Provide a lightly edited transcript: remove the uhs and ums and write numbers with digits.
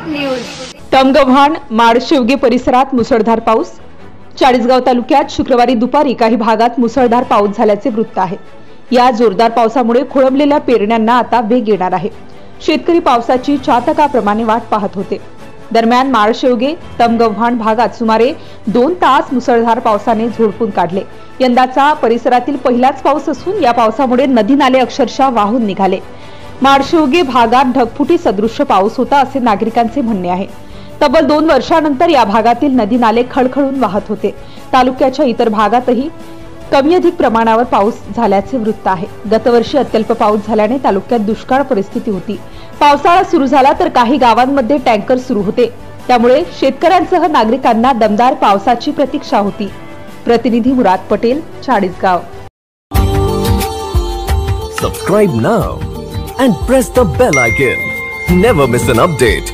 Nashik news. तमगव्हाण माडशिवगे परिसरात मुसळधार पाऊस। चाळीसगाव तालुक्यात शुक्रवारी दुपारी काही भागात मुसळधार पाऊस झाल्याचे वृत्त आहे। या जोरदार पावसामुळे खोळंबलेल्या पेरण्यांना आता वेग येणार आहे। शेतकरी पावसाची चातकाप्रमाणे वाट पाहत होते। दरम्यान माडशिवगे तमगव्हाण भागात सुमारे 2 तास मुसळधार पावसाने झोडपून काढले। यंदाचा परिसरातील पहिलाच पाऊस असून या पावसामुळे नदी नाले अक्षरशः वाहून निघाले। माडशिवगे भागात ढगफुटी सदृश्य पाऊस होता असे नागरिकांचे म्हणणे आहे। तब्बल 2 वर्षांनंतर या भागातील नदी नाले खळखळून वाहत होते। तालुक्याच्या इतर भागातही कमी अधिक प्रमाणावर पाऊस झाल्याचे वृत्त आहे। गतवर्षी अत्यल्प पाऊस झाल्याने तालुक्यात दुष्काळ परिस्थिती होती। पावसाळा सुरू झाला तर काही गावांमध्ये टँकर सुरू होते, त्यामुळे शेतकऱ्यांसह नागरिकांना दमदार पावसाची प्रतीक्षा होती। प्रतिनिधी मुराद Patel, Chalisgaon. Subscribe now and press the bell icon. Never miss an update.